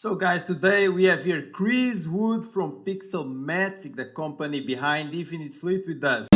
So guys, today we have here Chris Wood from Pixelmatic, the company behind Infinite Fleet with us.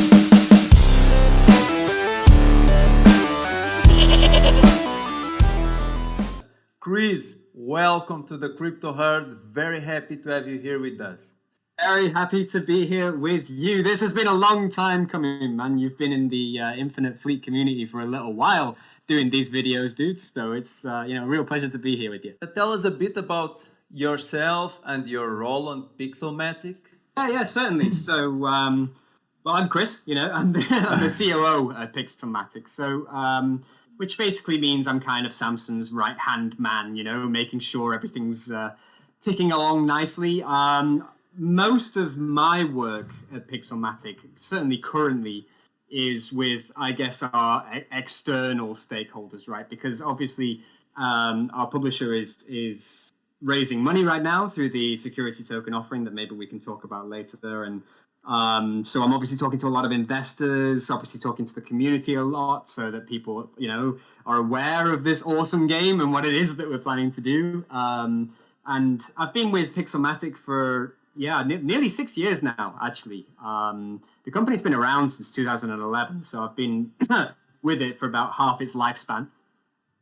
Chris, welcome to the Crypto Herd. Very happy to have you here with us. Very happy to be here with you. This has been a long time coming, man. You've been in the Infinite Fleet community for a little while doing these videos, dude. So it's a real pleasure to be here with you. Tell us a bit about yourself and your role on Pixelmatic. Yeah, certainly. So, well, I'm Chris. I'm the COO at Pixelmatic. So, which basically means I'm kind of Samson's right-hand man. Making sure everything's ticking along nicely. Most of my work at Pixelmatic, certainly currently, is with, I guess, our external stakeholders, right? Because obviously our publisher is raising money right now through the security token offering that maybe we can talk about later. And so I'm obviously talking to a lot of investors, obviously talking to the community a lot so that people, are aware of this awesome game and what it is that we're planning to do. And I've been with Pixelmatic for nearly 6 years now, actually. The company's been around since 2011, so I've been with it for about half its lifespan.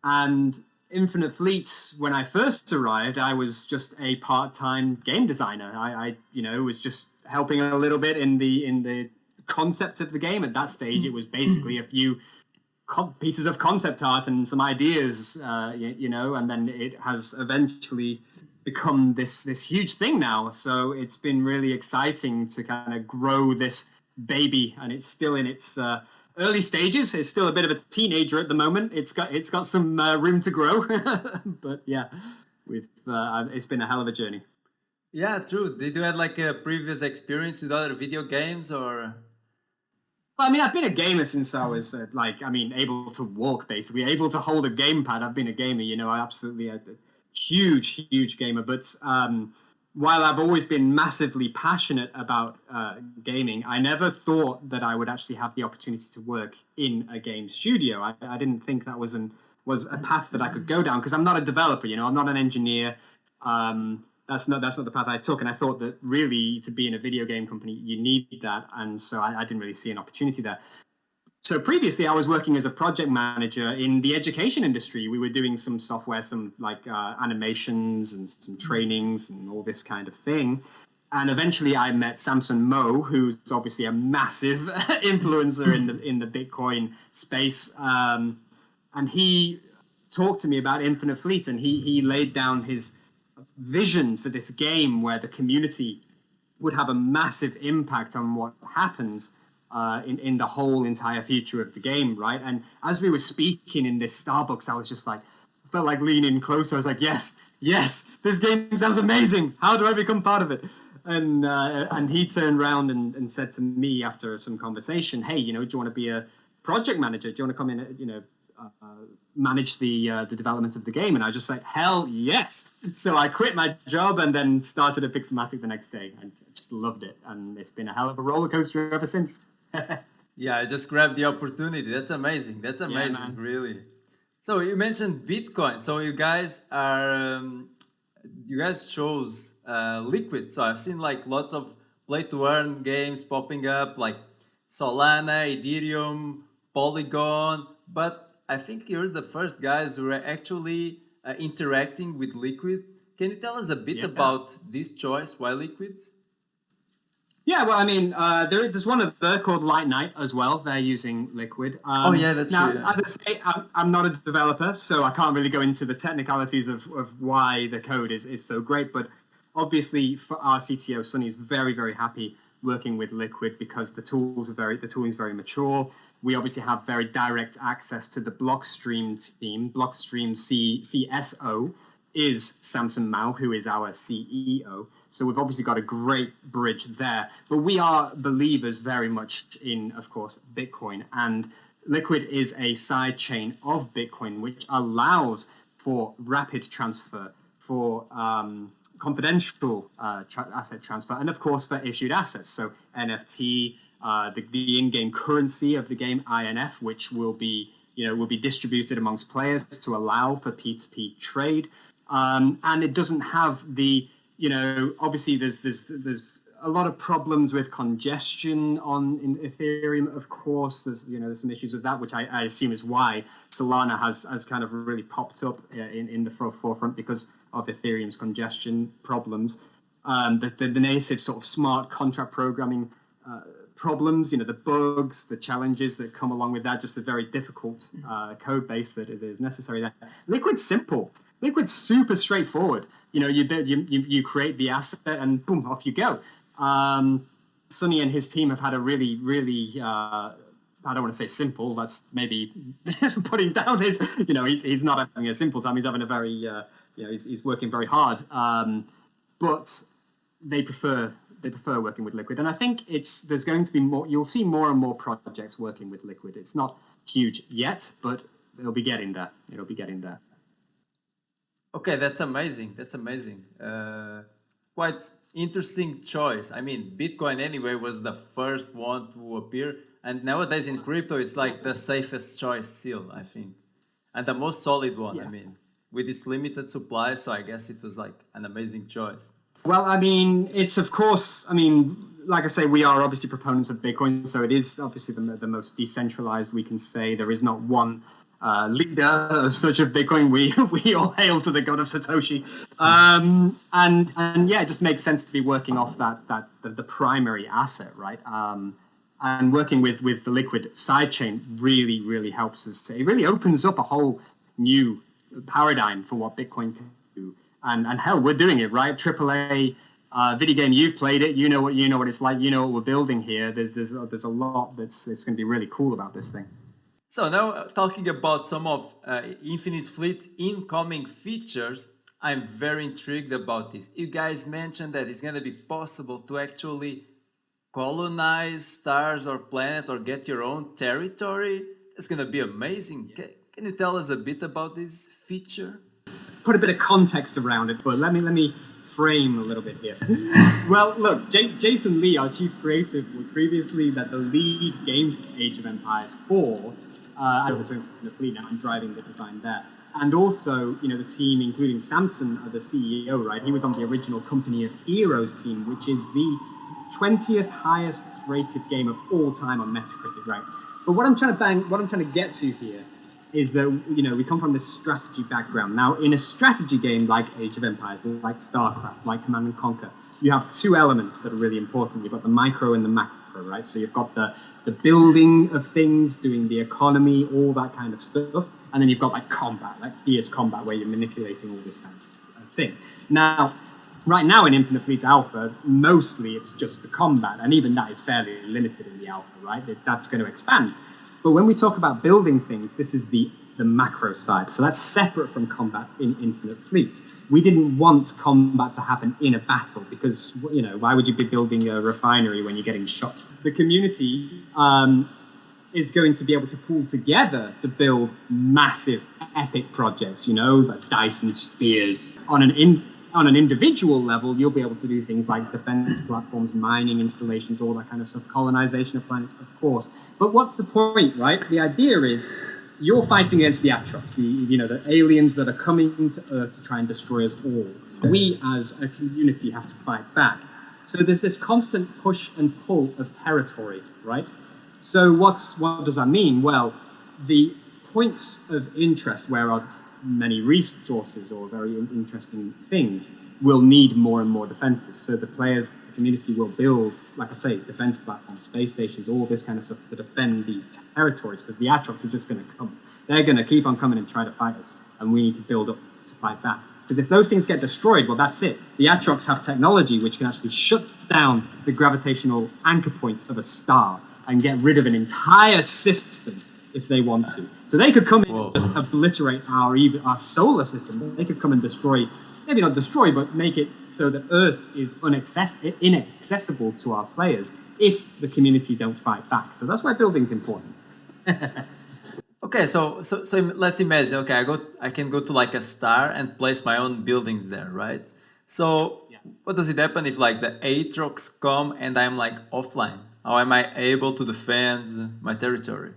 And Infinite Fleet, when I first arrived, I was just a part-time game designer. I was just helping a little bit in the concept of the game. At that stage, it was basically a few pieces of concept art and some ideas, and then it has eventually become this huge thing now. So it's been really exciting to kind of grow this baby, and it's still in its early stages. It's still a bit of a teenager at the moment. It's got some room to grow, but yeah, it's been a hell of a journey. Yeah, true. Did you have like a previous experience with other video games or? Well, I mean, I've been a gamer since I was able to walk, basically, able to hold a gamepad. I've been a gamer. I absolutely huge gamer. But while I've always been massively passionate about gaming, I never thought that I would actually have the opportunity to work in a game studio. I didn't think that was a path that I could go down because I'm not a developer. I'm not an engineer. That's not the path I took. And I thought that really to be in a video game company, you need that. And so I didn't really see an opportunity there. So previously, I was working as a project manager in the education industry. We were doing some software, some animations and some trainings and all this kind of thing. And eventually, I met Samson Moe, who's obviously a massive influencer in the Bitcoin space. And he talked to me about Infinite Fleet, and he laid down his vision for this game where the community would have a massive impact on what happens in the whole entire future of the game, right? And as we were speaking in this Starbucks, I was just like, felt like leaning closer. I was like, yes, this game sounds amazing. How do I become part of it? And he turned around and said to me after some conversation, hey, do you want to be a project manager? Do you want to come in, manage the development of the game? And I was just like, hell yes. So I quit my job and then started at Pixelmatic the next day and just loved it. And it's been a hell of a roller coaster ever since. Yeah, I just grabbed the opportunity. That's amazing. That's amazing, really. So you mentioned Bitcoin. So you guys chose Liquid. So I've seen like lots of play to earn games popping up, like Solana, Ethereum, Polygon. But I think you're the first guys who are actually interacting with Liquid. Can you tell us a bit about this choice? Why Liquid? Yeah, well, I mean, there's one of them called Light Night as well. They're using Liquid. That's now, true. Yeah. As I say, I'm not a developer, so I can't really go into the technicalities of why the code is so great. But obviously, for our CTO, Sunny is very, very happy working with Liquid because the tooling is very mature. We obviously have very direct access to the Blockstream team. Blockstream CSO is Samson Mao, who is our CEO. So we've obviously got a great bridge there. But we are believers very much in, of course, Bitcoin. And Liquid is a side chain of Bitcoin, which allows for rapid transfer, for confidential asset transfer, and of course for issued assets. So NFT, the in-game currency of the game, INF, which will be distributed amongst players to allow for P2P trade. and it doesn't have the, obviously there's a lot of problems with congestion in Ethereum. Of course, there's some issues with that, which I assume is why Solana has kind of really popped up in the forefront, because of Ethereum's congestion problems. The native sort of smart contract programming problems, the bugs, the challenges that come along with that, just the very difficult code base that is necessary there. Liquid's simple. Liquid's super straightforward. You create the asset and boom, off you go. Sunny and his team have had a really, really, I don't want to say simple, that's maybe putting down his, he's not having a simple time, he's having a very, he's working very hard. But they prefer working with Liquid, and I think there's going to be more. You'll see more and more projects working with Liquid. It's not huge yet, but it'll be getting there. Okay, that's amazing. Quite interesting choice. I mean, Bitcoin anyway was the first one to appear, and nowadays in crypto, it's like the safest choice still, I think, and the most solid one. Yeah. I mean, with its limited supply, so I guess it was like an amazing choice. Well, I mean, it's of course, like I say, we are obviously proponents of Bitcoin, so it is obviously the most decentralized we can say. There is not one leader of such of Bitcoin. We all hail to the god of Satoshi, and yeah, it just makes sense to be working off the primary asset, right? And working with the Liquid sidechain really helps us. It really opens up a whole new paradigm for what Bitcoin can do. And hell, we're doing it, right? AAA video game, you've played it, you know what it's like, you know what we're building here. There's a lot it's going to be really cool about this thing. So now talking about some of Infinite Fleet's incoming features, I'm very intrigued about this. You guys mentioned that it's going to be possible to actually colonize stars or planets or get your own territory. It's going to be amazing. Can you tell us a bit about this feature? Put a bit of context around it, but let me frame a little bit here. Well, look, Jason Lee, our chief creative, was previously the lead game Age of Empires 4. I'm in the fleet now. I'm driving the design there, and also the team, including Samson, the CEO, right? He was on the original Company of Heroes team, which is the 20th highest rated game of all time on Metacritic, right? But what I'm trying to get to here is that we come from this strategy background. Now, in a strategy game like Age of Empires, like StarCraft, like Command and Conquer, you have two elements that are really important. You've got the micro and the macro, right? So you've got the building of things, doing the economy, all that kind of stuff, and then you've got like combat, like fierce combat, where you're manipulating all this kind of thing. Now, right now in Infinite Fleet's alpha, mostly it's just the combat, and even that is fairly limited in the alpha, right? That's going to expand. But when we talk about building things, this is the macro side. So that's separate from combat in Infinite Fleet. We didn't want combat to happen in a battle because, why would you be building a refinery when you're getting shot? The community is going to be able to pull together to build massive, epic projects, like Dyson spheres. On an individual level, you'll be able to do things like defense platforms, mining installations, all that kind of stuff, colonization of planets, of course. But what's the point, right? The idea is you're fighting against the Atrox, the aliens that are coming to Earth to try and destroy us all. We, as a community, have to fight back. So there's this constant push and pull of territory, right? So what does that mean? Well, the points of interest where are many resources or very interesting things will need more and more defenses. So the community will build, like I say, defense platforms, space stations, all this kind of stuff to defend these territories, because the Atrox are just going to come. They're going to keep on coming and try to fight us, and we need to build up to fight back. Because if those things get destroyed, well, that's it. The Atrox have technology which can actually shut down the gravitational anchor point of a star and get rid of an entire system if they want to. So they could come in and just obliterate our solar system. They could come and destroy, maybe not destroy, but make it so that Earth is inaccessible to our players if the community don't fight back. So that's why building is important. Okay, so let's imagine. Okay, I can go to like a star and place my own buildings there, right? So what does it happen if like the Atrox come and I'm like offline? How am I able to defend my territory?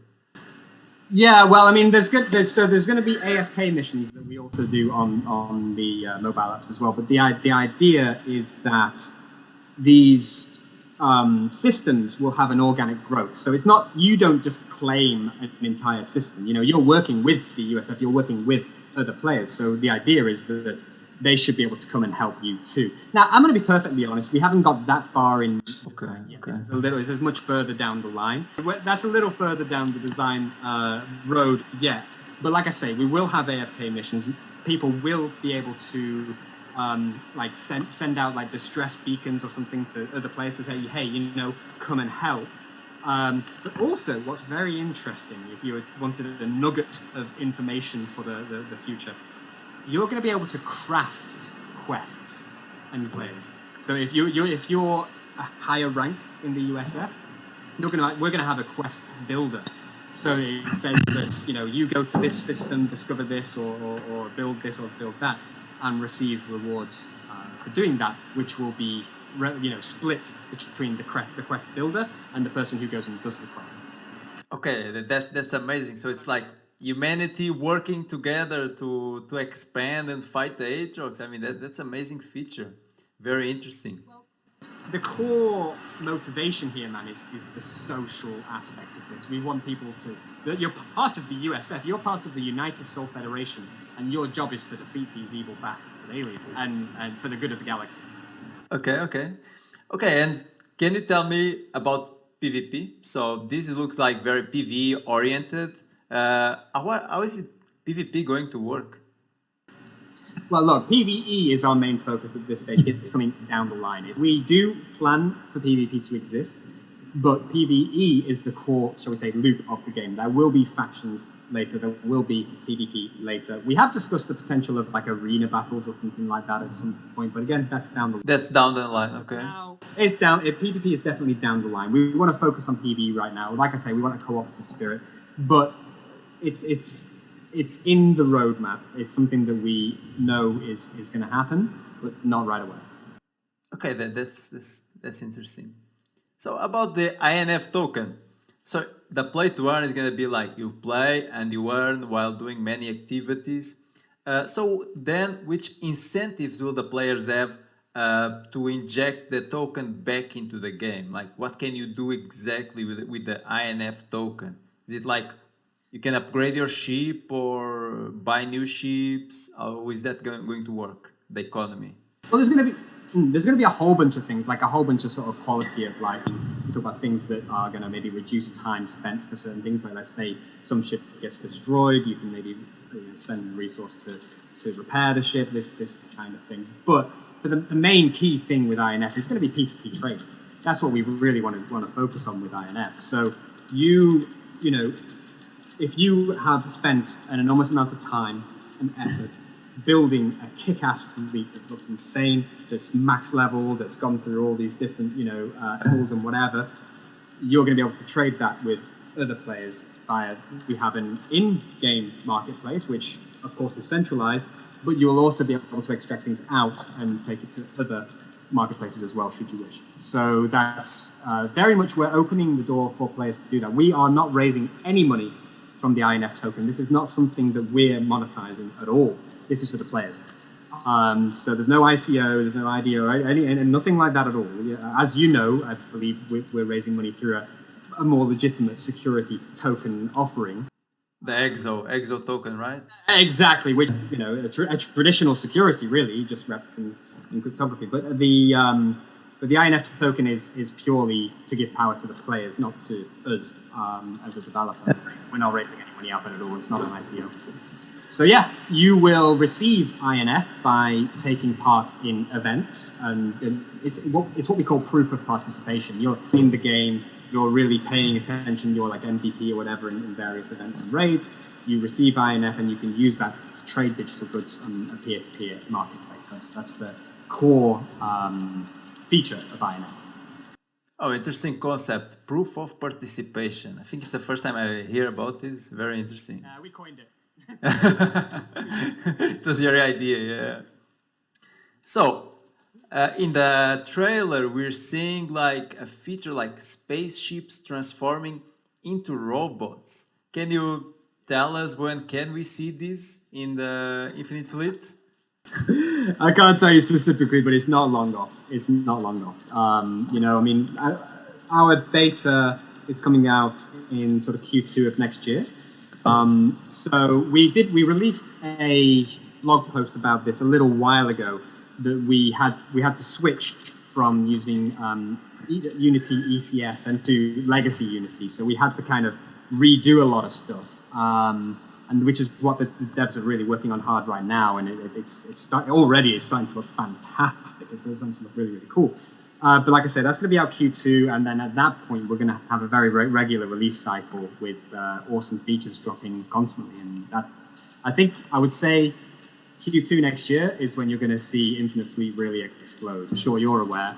Yeah, well, I mean, there's going to be AFK missions that we also do on the mobile apps as well. But the idea is that these systems will have an organic growth. So it's not, you don't just claim an entire system. You know, you're working with the USF, you're working with other players. So the idea is that they should be able to come and help you too. Now, I'm going to be perfectly honest. We haven't got that far in Okay, design yet. okay. This is much further down the line. That's a little further down the design road yet. But like I say, we will have AFK missions. People will be able to like send out like distress beacons or something to other players to say, hey, you know, come and help. But also, what's very interesting, if you wanted a nugget of information for the future, you're going to be able to craft quests and players. So if you're a higher rank in the USF, we're going to have a quest builder. So it says that, you know, you go to this system, discover this, or build this or build that, and receive rewards for doing that, which will be, you know, split between the quest builder and the person who goes and does the quest. Okay, that's amazing. So it's like humanity working together to expand and fight the Aatrox. I mean, that's amazing feature. Very interesting. The core motivation here, man, is the social aspect of this. We want people to, that you're part of the USF, you're part of the United Soul Federation, and your job is to defeat these evil bastards aliens and for the good of the galaxy. Okay, okay. Okay, and can you tell me about PvP? So this looks like very PvE oriented. How is it PvP going to work? Well, look, PvE is our main focus at this stage. It's coming down the line. We do plan for PvP to exist, but PvE is the core, shall we say, loop of the game. There will be factions later. There will be PvP later. We have discussed the potential of like arena battles or something like that at some point, but again, that's down the line. That's down the line. So Okay. now it's down. PvP is definitely down the line. We want to focus on PvE right now. Like I say, we want a cooperative spirit, but it's in the roadmap. It's something that we know is going to happen, but not right away. Okay, that's interesting. So about the INF token, so the play to earn is gonna be like you play and you earn while doing many activities. So then, which incentives will the players have to inject the token back into the game? Like, what can you do exactly with the INF token? Is it like you can upgrade your ship or buy new ships? How is that going to work? The economy. Well, there's going to be a whole bunch of things, like a whole bunch of sort of quality of life. You talk about things that are going to maybe reduce time spent for certain things. Like, let's say some ship gets destroyed, you can maybe spend a resource to repair the ship. This kind of thing. But for the main key thing with INF is going to be P2P trade. That's what we really want to focus on with INF. So you know, if you have spent an enormous amount of time and effort building a kick-ass fleet that looks insane, that's max level, that's gone through all these different, tools and whatever, you're going to be able to trade that with other players we have an in-game marketplace, which of course is centralized, but you will also be able to extract things out and take it to other marketplaces as well, should you wish. So that's very much, we're opening the door for players to do that. We are not raising any money from the INF token. This is not something that we're monetizing at all. This is for the players. So there's no ICO, there's no IDO, and nothing like that at all. As you know, I believe we're raising money through a more legitimate security token offering. The EXO token, right? Exactly, which, a traditional security, really, just wrapped in cryptography. But the INF token is purely to give power to the players, not to us as a developer. We're not raising any money out of it at all. It's not an ICO. So yeah, you will receive INF by taking part in events, and it's what we call proof of participation. You're in the game, you're really paying attention, you're like MVP or whatever in various events and raids. You receive INF, and you can use that to trade digital goods on a peer-to-peer marketplace. That's the core feature of INF. Oh, interesting concept. Proof of participation. I think it's the first time I hear about this. Very interesting. We coined it. It was your idea, yeah. So, in the trailer, we're seeing like a feature like spaceships transforming into robots. Can you tell us when can we see this in the Infinite Fleets? I can't tell you specifically, but it's not long off. It's not long off. I mean, our beta is coming out in sort of Q2 of next year. So we released a blog post about this a little while ago, that we had to switch from using Unity ECS into legacy Unity. So we had to kind of redo a lot of stuff. And which is what the devs are really working on hard right now, and it's already starting to look fantastic. It's starting to look really, really cool. But like I said, that's going to be out Q2, and then at that point, we're going to have a very, very regular release cycle with awesome features dropping constantly. And that, I think, I would say Q2 next year is when you're going to see Infinite Fleet really explode. I'm sure you're aware.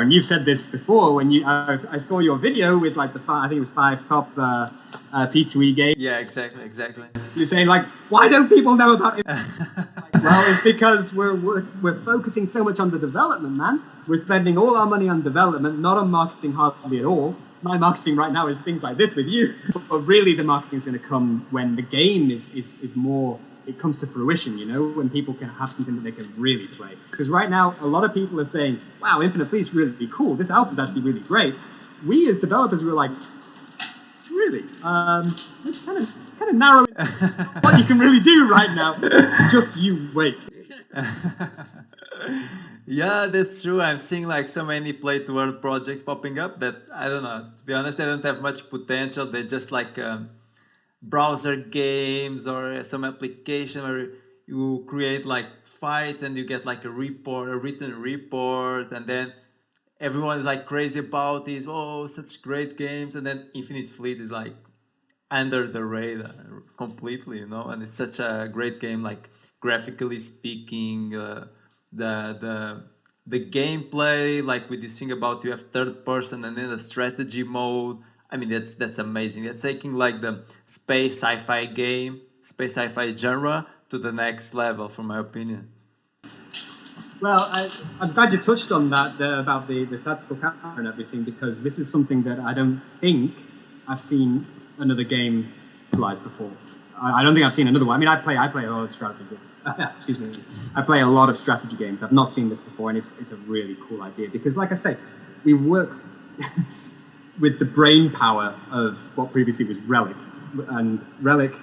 And you've said this before when I saw your video with like I think it was 5 top P2E games. Yeah, exactly. You're saying like, why don't people know about it? Well, it's because we're focusing so much on the development, man. We're spending all our money on development, not on marketing hardly at all. My marketing right now is things like this with you, but really the marketing is going to come when the game is more. It comes to fruition, when people can have something that they can really play. Because right now, a lot of people are saying, wow, Infinite Fleet is really cool. This alpha is actually really great. We as developers were like, really? Let's kind of narrow it what you can really do right now. Just you wait. Yeah, that's true. I'm seeing like so many play to earn projects popping up that I don't know. To be honest, they don't have much potential. They're just like browser games or some application where you create like fight and you get like a report, a written report, and then everyone is like crazy about these. Oh, such great games, and then Infinite Fleet is like under the radar completely, and it's such a great game, like graphically speaking, the gameplay, like with this thing about you have third person and then a strategy mode. I mean, that's amazing. That's taking like the space sci-fi genre to the next level, from my opinion. Well, I'm glad you touched on that about the tactical counter and everything, because this is something that I don't think I've seen another game utilize before. I don't think I've seen another one. I mean, I play a lot of strategy games. Excuse me. I play a lot of strategy games. I've not seen this before, and it's a really cool idea because, like I say, we work with the brain power of what previously was Relic, and Relic,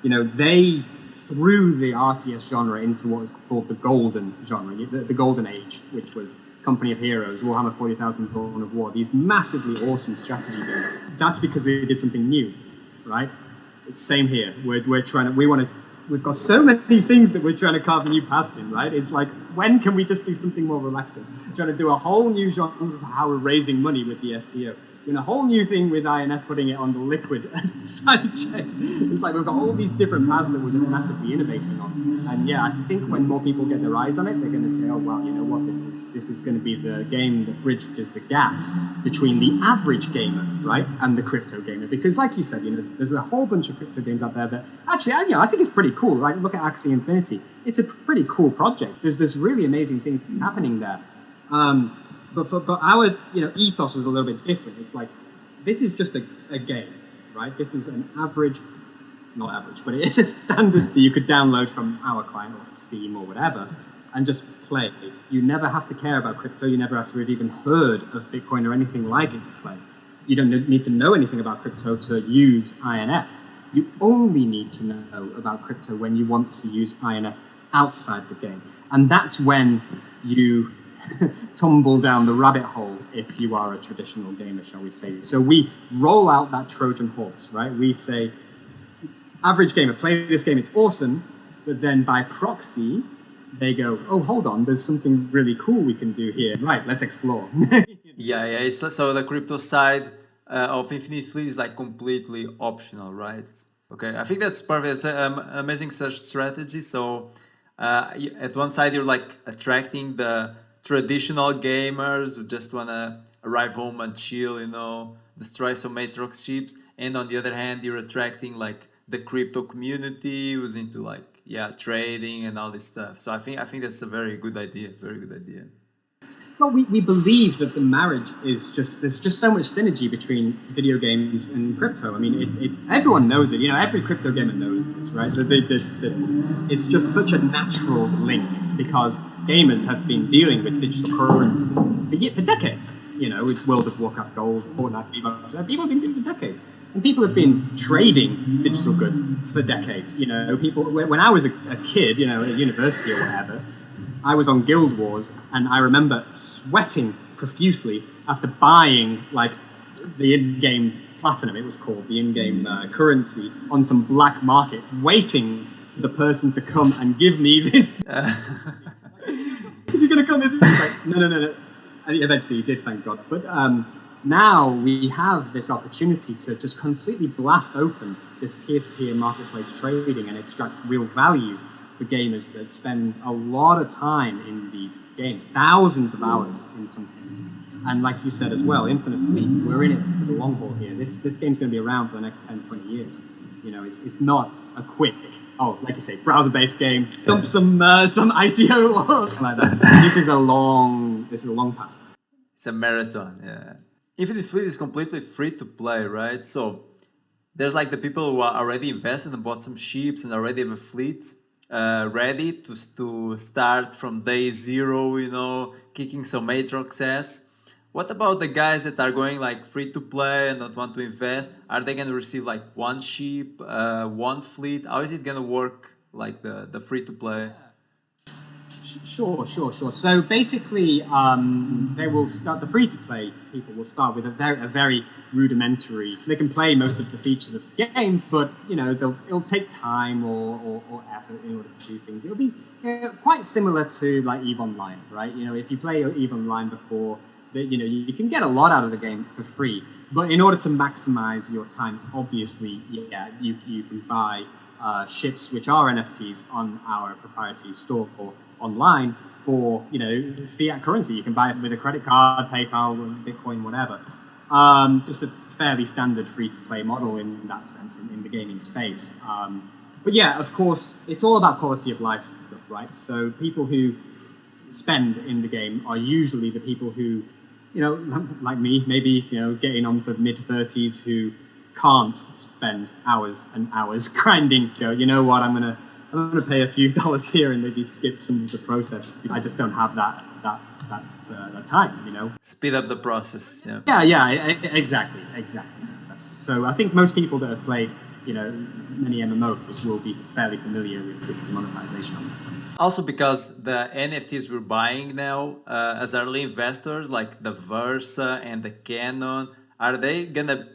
they threw the RTS genre into what was called the golden genre, the golden age, which was Company of Heroes, Warhammer 40,000, Dawn of War, these massively awesome strategy games. That's because they did something new, right? It's the same here. We've got so many things that we're trying to carve new paths in, right? It's like, when can we just do something more relaxing? We're trying to do a whole new genre of how we're raising money with the STO. Doing a whole new thing with INF, putting it on the liquid as the side chain. It's like we've got all these different paths that we're just massively innovating on. And yeah, I think when more people get their eyes on it, they're going to say, oh, wow, you know what, this is going to be the game that bridges the gap between the average gamer, right, and the crypto gamer. Because like you said, there's a whole bunch of crypto games out there that actually, I think it's pretty cool, right? Look at Axie Infinity. It's a pretty cool project. There's this really amazing thing happening there. But our ethos was a little bit different. It's like, this is just a game, right? This is an average, not average, but it is a standard that you could download from our client or Steam or whatever and just play. You never have to care about crypto. You never have to have even heard of Bitcoin or anything like it to play. You don't need to know anything about crypto to use INF. You only need to know about crypto when you want to use INF outside the game. And that's when you tumble down the rabbit hole if you are a traditional gamer, shall we say. So we roll out that Trojan horse, right? We say, average gamer, play this game, it's awesome, but then by proxy, they go, oh, hold on, there's something really cool we can do here. Right, let's explore. Yeah. So the crypto side of Infinite Fleet is like completely optional, right? Okay, I think that's perfect. It's an amazing search strategy. So at one side, you're like attracting the traditional gamers who just want to arrive home and chill, destroy some Matrox chips. And on the other hand, you're attracting like the crypto community who's into trading and all this stuff. So I think that's a very good idea. Very good idea. Well, we believe that the marriage is there's just so much synergy between video games and crypto. I mean, everyone knows it. You know, every crypto gamer knows this, right? It's just such a natural link because gamers have been dealing with digital currencies for decades. You know, with World of Warcraft Gold, Fortnite, people have been doing it for decades. And people have been trading digital goods for decades. You know, when I was a kid, you know, at university or whatever, I was on Guild Wars, and I remember sweating profusely after buying like the in-game platinum. It was called the in-game currency on some black market, waiting for the person to come and give me this. Is he going to come? Is he like, no. And eventually he did, thank God. But now we have this opportunity to just completely blast open this peer-to-peer marketplace trading and extract real value for gamers that spend a lot of time in these games, thousands of hours in some cases. And like you said as well, Infinite Fleet, we're in it for the long haul here. This game's going to be around for the next 10, 20 years. You know, it's not a quick, like you say, browser-based game, dump some ICO or something like that. This is a long path. It's a marathon, yeah. Infinite Fleet is completely free to play, right? So there's like the people who are already invested and bought some ships and already have a fleet ready to start from day zero, you know, kicking some Matrox ass. What about the guys that are going like free to play and not want to invest? Are they going to receive like one ship, one fleet? How is it going to work, like the free to play? Sure. So basically, they will start. The free-to-play people will start with a very rudimentary. They can play most of the features of the game, but you know, it'll take time or effort in order to do things. It'll be quite similar to like EVE Online, right? You know, if you play EVE Online before, you know, you can get a lot out of the game for free. But in order to maximize your time, obviously, yeah, you can buy ships which are NFTs on our proprietary store or online for, you know, fiat currency. You can buy it with a credit card, PayPal, Bitcoin, whatever. Just a fairly standard free-to-play model in that sense in the gaming space. But yeah, of course, it's all about quality of life stuff, right? So people who spend in the game are usually the people who, you know, like me, maybe, you know, getting on for mid-30s who can't spend hours and hours grinding. Go, you know what? I'm gonna pay a few dollars here and maybe skip some of the process. I just don't have that time, you know. Speed up the process. Yeah. Yeah, exactly. So I think most people that have played, you know, many MMOs will be fairly familiar with the monetization of them. Also because the NFTs we're buying now as early investors, like the Versa and the Canon,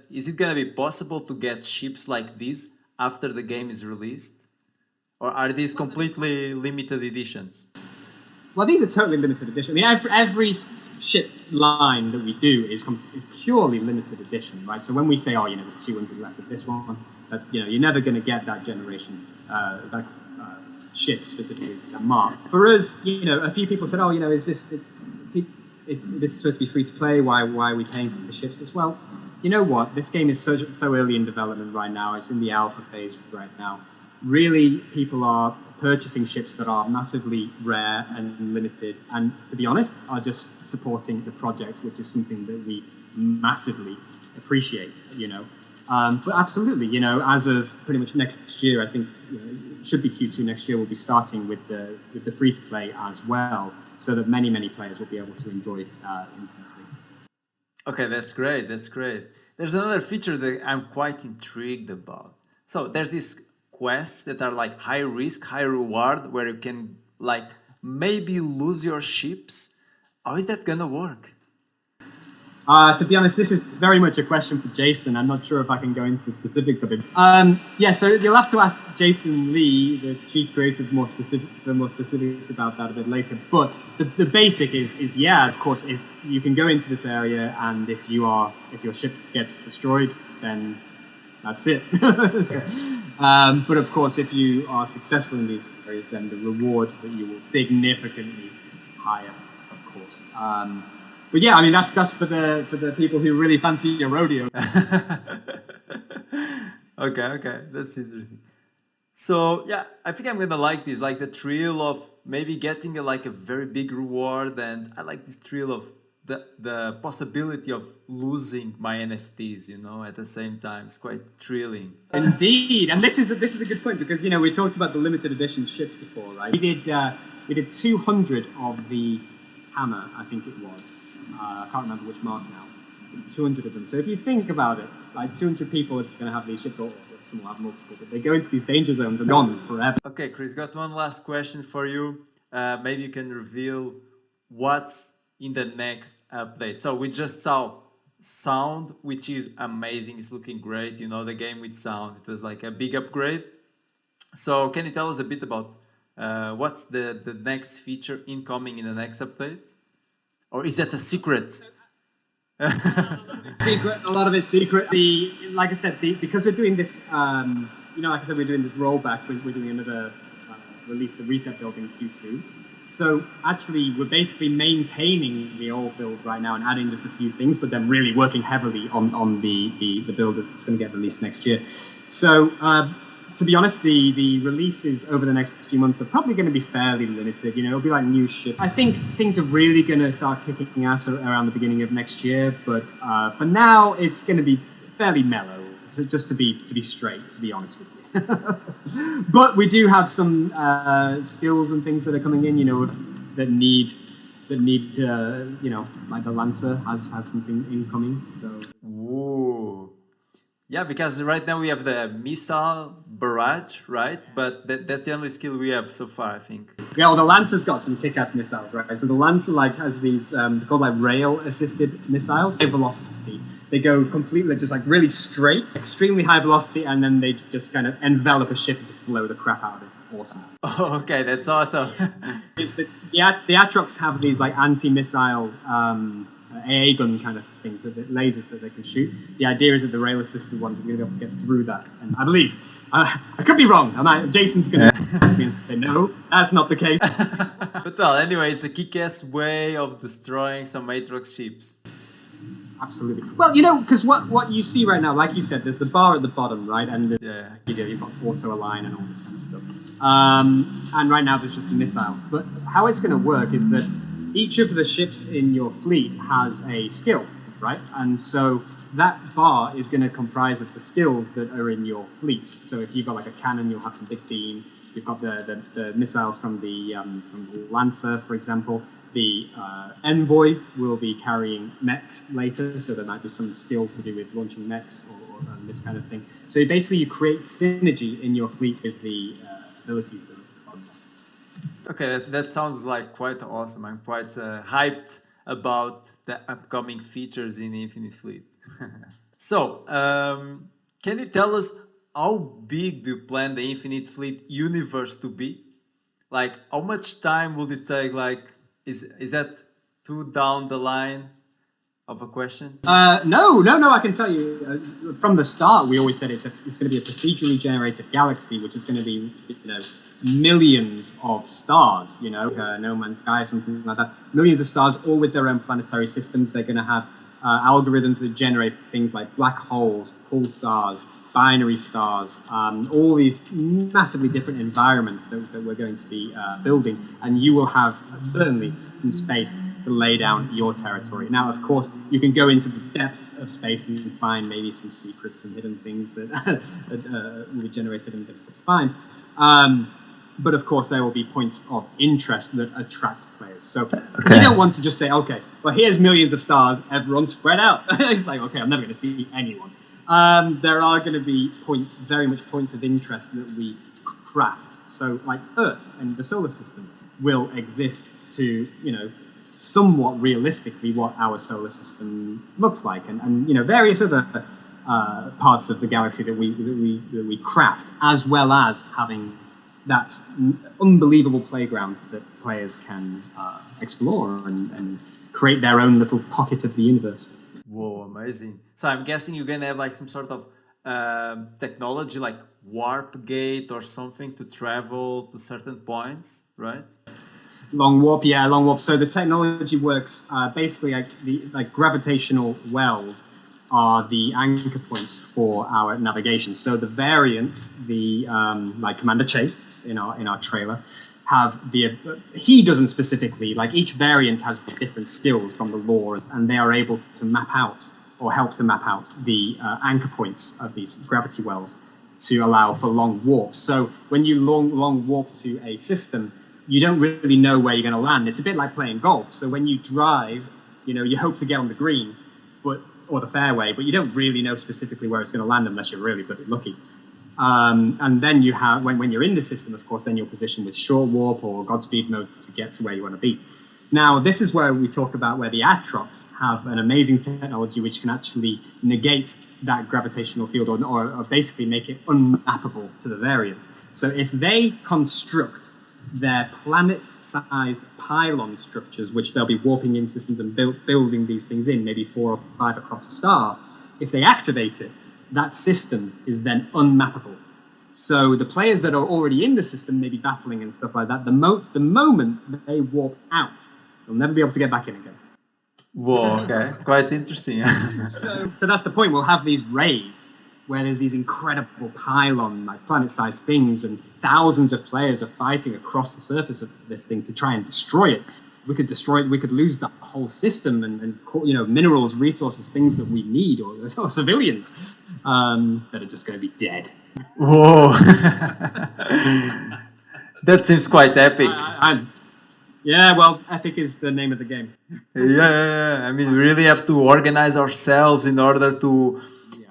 is it gonna be possible to get ships like this after the game is released? Or are these completely limited editions? Well, these are totally limited edition. I mean, every ship line that we do is purely limited edition, right? So when we say, oh, you know, there's 200 left of this one, that, you know, you're never going to get that generation, ship specifically, that mark. For us, you know, a few people said, oh, you know, is this this is supposed to be free to play? Why are we paying for the ships as well? You know what? This game is so early in development right now. It's in the alpha phase right now. Really, people are purchasing ships that are massively rare and limited, and to be honest, are just supporting the project, which is something that we massively appreciate, you know. But absolutely, you know, as of pretty much next year, I think, you know, it should be Q2 next year, we'll be starting with the free to play as well, so that many players will be able to enjoy infinitely. Okay, that's great. There's another feature that I'm quite intrigued about. So there's these quests that are like high risk, high reward, where you can like maybe lose your ships. How is that gonna work? To be honest, this is very much a question for Jason. I'm not sure if I can go into the specifics of it. Yeah, so you'll have to ask Jason Lee, the chief creative, more specifics about that a bit later. But the basic is yeah, of course, if you can go into this area and if your ship gets destroyed, then that's it. But of course, if you are successful in these areas, then the reward that you will significantly higher, of course. But yeah, I mean that's for the people who really fancy a rodeo. Okay, that's interesting. So yeah, I think I'm gonna like this, like the thrill of maybe getting like a very big reward, and I like this thrill of the possibility of losing my NFTs, at the same time. It's quite thrilling. Indeed, and this is a good point because we talked about the limited edition ships before, right? We did 200 of the hammer, I think it was. I can't remember which mark now. 200 of them. So if you think about it, like 200 people are going to have these ships, or some will have multiple, but they go into these danger zones and gone forever. Okay, Chris, got one last question for you. Maybe you can reveal what's in the next update. So we just saw sound, which is amazing. It's looking great. The game with sound. It was like a big upgrade. So can you tell us a bit about what's the next feature incoming in the next update? Or is that a secret? Secret, a lot of it's secret. Like I said, because we're doing this, like I said, we're doing this rollback. We're doing another release, the reset build in Q2. So actually, we're basically maintaining the old build right now and adding just a few things, but then really working heavily on the build that's going to get released next year. So to be honest, the releases over the next few months are probably going to be fairly limited. It'll be like new shit. I think things are really going to start kicking ass around the beginning of next year, but for now, it's going to be fairly mellow. Just to be straight, to be honest with you. But we do have some skills and things that are coming in, that need, like the Lancer has something incoming. So. Ooh. Yeah, because right now we have the missile barrage, right? But that's the only skill we have so far, I think. Yeah, well, the Lancer's got some kick-ass missiles, right? So the Lancer has these they're called like rail-assisted missiles. High velocity. They go completely just like really straight, extremely high velocity, and then they just kind of envelop a ship and just blow the crap out of it. Awesome. Oh, okay, that's awesome. The Atrox have these like anti-missile AA gun kind of things, lasers that they can shoot. The idea is that the rail-assisted ones are going to be able to get through that. And I believe, I could be wrong. Jason's going to ask me and say, no, that's not the case. But well, anyway, it's a kick-ass way of destroying some Matrox ships. Absolutely. Well, because what you see right now, like you said, there's the bar at the bottom, right? And you've got auto align and all this kind of stuff. And right now there's just the missiles. But how it's going to work is that each of the ships in your fleet has a skill, right? And so that bar is going to comprise of the skills that are in your fleet. So if you've got like a cannon, you'll have some big beam. You've got the missiles from the Lancer, for example. The Envoy will be carrying mechs later, so there might be some skill to do with launching mechs or this kind of thing. So basically, you create synergy in your fleet with the abilities that are on there. Okay, that sounds like quite awesome. I'm quite hyped about the upcoming features in Infinite Fleet. So, can you tell us how big do you plan the Infinite Fleet universe to be? Like, how much time will it take? Like, is that too down the line of a question? No. I can tell you from the start, we always said it's going to be a procedurally generated galaxy, which is going to be millions of stars. No Man's Sky, something like that. Millions of stars, all with their own planetary systems. They're going to have algorithms that generate things like black holes, pulsars, binary stars, all these massively different environments that we're going to be building, and you will have certainly some space to lay down your territory. Now, of course, you can go into the depths of space and you can find maybe some secrets, some hidden things that will be generated and difficult to find. But of course, there will be points of interest that attract players. So you don't want to just say, okay, well, here's millions of stars, everyone spread out. It's like, okay, I'm never going to see anyone. There are going to be very much points of interest that we craft. So like Earth and the solar system will exist to, somewhat realistically what our solar system looks like. And various other parts of the galaxy that we craft, as well as having that unbelievable playground that players can explore and create their own little pocket of the universe. Whoa, amazing. So I'm guessing you're gonna have like some sort of technology like warp gate or something to travel to certain points, right? Long warp. So the technology works basically like gravitational wells are the anchor points for our navigation. So the variants, the like Commander Chase in our trailer, have he doesn't specifically, like each variant has different skills from the lores, and they are able to map out or help to map out the anchor points of these gravity wells to allow for long warps. So when you long warp to a system, you don't really know where you're going to land. It's a bit like playing golf. So when you drive, you hope to get on the green, or the fairway, but you don't really know specifically where it's going to land unless you're really lucky. And then you have, when you're in the system, of course, then you're positioned with short warp or Godspeed mode to get to where you want to be. Now, this is where we talk about where the Atrox have an amazing technology which can actually negate that gravitational field or basically make it unmappable to the variants. So if they construct their planet-sized pylon structures, which they'll be warping in systems and building these things in, maybe 4 or 5 across a star, if they activate it, that system is then unmappable. So the players that are already in the system, maybe battling and stuff like that, the moment that they warp out, they'll never be able to get back in again. Whoa, okay, quite interesting. So that's the point. We'll have these raids where there's these incredible pylon, like planet-sized things, and thousands of players are fighting across the surface of this thing to try and destroy it. We could destroy it. We could lose that whole system and minerals, resources, things that we need, or civilians that are just going to be dead. Whoa, that seems quite epic. Yeah, well, epic is the name of the game. Yeah. I mean, we really have to organize ourselves in order to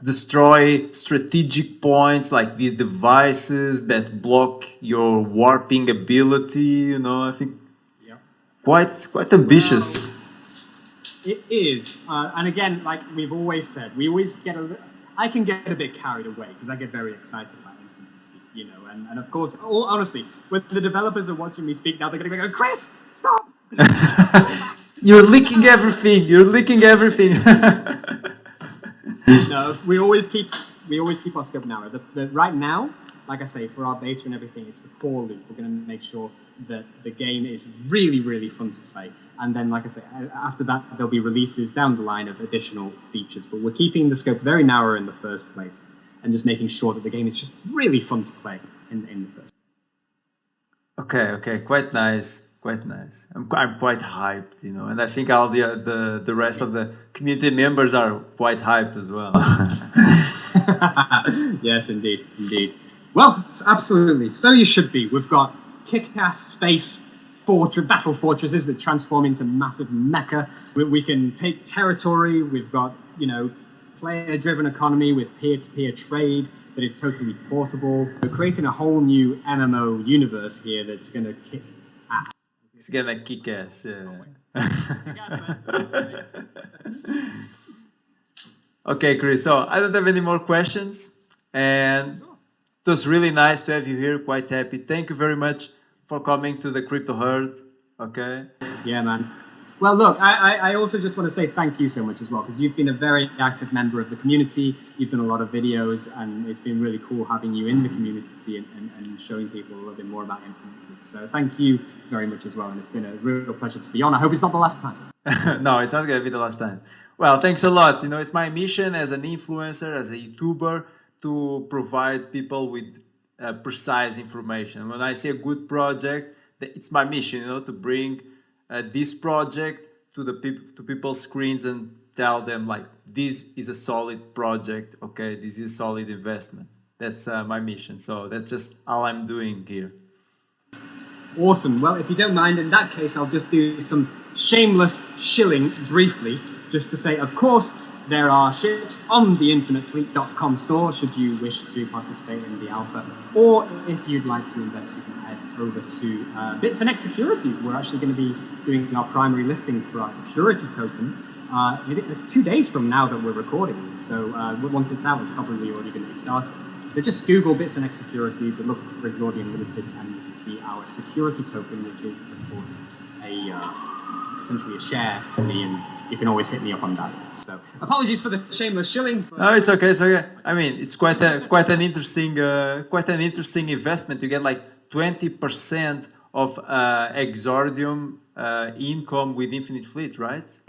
destroy strategic points like these devices that block your warping ability. I think quite ambitious. Well, it is, and again, like we've always said, I can get a bit carried away because I get very excited about it, and of course, honestly, when the developers are watching me speak now, they're going to go, Chris, stop! You're leaking everything. No, we always keep our scope narrow. Right now, like I say, for our beta and everything, it's the core loop. We're going to make sure that the game is really, really fun to play. And then, like I say, after that, there'll be releases down the line of additional features. But we're keeping the scope very narrow in the first place and just making sure that the game is just really fun to play in the first place. Okay, quite nice. I'm quite hyped, and I think all the rest of the community members are quite hyped as well. Yes, indeed. Well, absolutely. So you should be. We've got kick-ass space battle fortresses that transform into massive mecha. We can take territory. We've got, player-driven economy with peer-to-peer trade that is totally portable. We're creating a whole new MMO universe here that's going to kick ass. It's gonna kick ass, yeah. Okay, Chris, so I don't have any more questions, and it was really nice to have you here, quite happy. Thank you very much for coming to the Crypto Herd, okay? Yeah, man. Well, look, I also just want to say thank you so much as well, because you've been a very active member of the community. You've done a lot of videos, and it's been really cool having you in the community and showing people a little bit more about Infinite. So thank you very much as well, and it's been a real pleasure to be on. I hope it's not the last time. No, it's not going to be the last time. Well, thanks a lot. It's my mission as an influencer, as a YouTuber, to provide people with precise information. When I say a good project, it's my mission, to bring this project to people's screens and tell them like, this is a solid project, okay, this is a solid investment. That's my mission. So that's just all I'm doing here. Awesome. Well, if you don't mind, in that case, I'll just do some shameless shilling briefly, just to say, of course, there are ships on the infinitefleet.com store should you wish to participate in the alpha, or if you'd like to invest, you can head over to Bitfinex Securities. We're actually going to be doing our primary listing for our security token. It's 2 days from now that we're recording, so once it's out, it's probably already going to be started. So just Google Bitfinex Securities and look for Exordium Limited, and you can see our security token, which is, of course, essentially a share for me, and you can always hit me up on that. So apologies for the shameless shilling. No, it's okay. I mean, it's quite an interesting investment. You get like 20% of Exordium income with Infinite Fleet, right?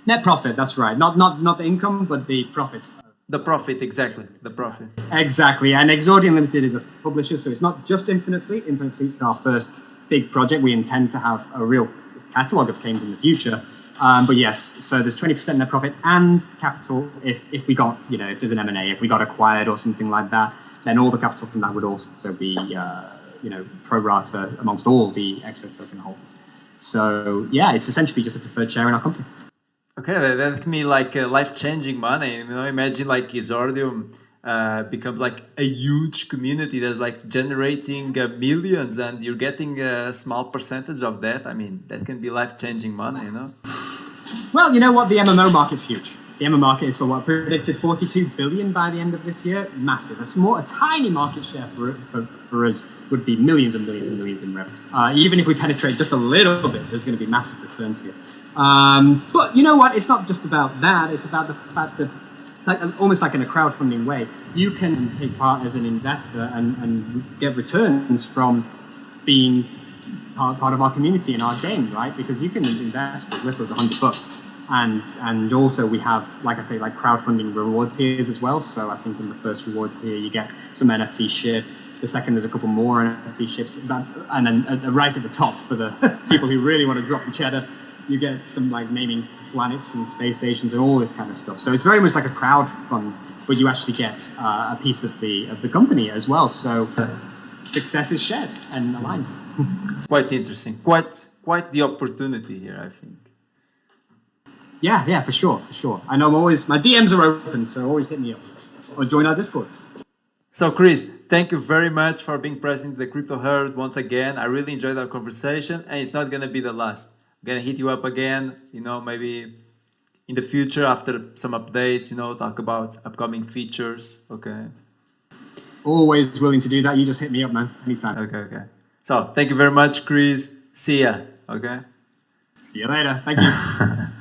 Net profit, that's right. Not the income, but the profits. The profit, exactly. The profit. Exactly. And Exordium Limited is a publisher, so it's not just Infinite Fleet. Infinite Fleet's our first big project. We intend to have a real catalogue of games in the future. But yes, so there's 20% net profit and capital if we got, if there's an M&A, if we got acquired or something like that, then all the capital from that would also be, pro rata amongst all the EXO token holders. So yeah, it's essentially just a preferred share in our company. Okay, that can be like life-changing money. Imagine like Exordium becomes like a huge community that's like generating millions, and you're getting a small percentage of that. I mean, that can be life-changing money. Well, you know what? The MMO market's huge. The MMO market is predicted 42 billion by the end of this year. Massive. A tiny market share for us would be millions and millions and millions in revenue. Even if we penetrate just a little bit, there's going to be massive returns here. But you know what? It's not just about that. It's about the fact that, almost like in a crowdfunding way, you can take part as an investor and get returns from being part of our community in our game, right? Because you can invest with little as $100, and also we have, like I say, like crowdfunding reward tiers as well. So I think in the first reward tier you get some NFT ship. The second, there's a couple more NFT ships, and then right at the top for the people who really want to drop the cheddar, you get some like naming planets and space stations and all this kind of stuff. So it's very much like a crowd fund, but you actually get a piece of the company as well. So success is shared and aligned. Quite interesting. Quite the opportunity here, I think. Yeah, for sure. I know my DMs are open, so always hit me up or join our Discord. So Chris, thank you very much for being present in the Crypto Herd once again. I really enjoyed our conversation, and it's not gonna be the last. I'm gonna hit you up again, maybe in the future after some updates, talk about upcoming features. Okay. Always willing to do that. You just hit me up, man. Anytime. Okay. So thank you very much, Chris. See ya. Okay. See you later. Thank you.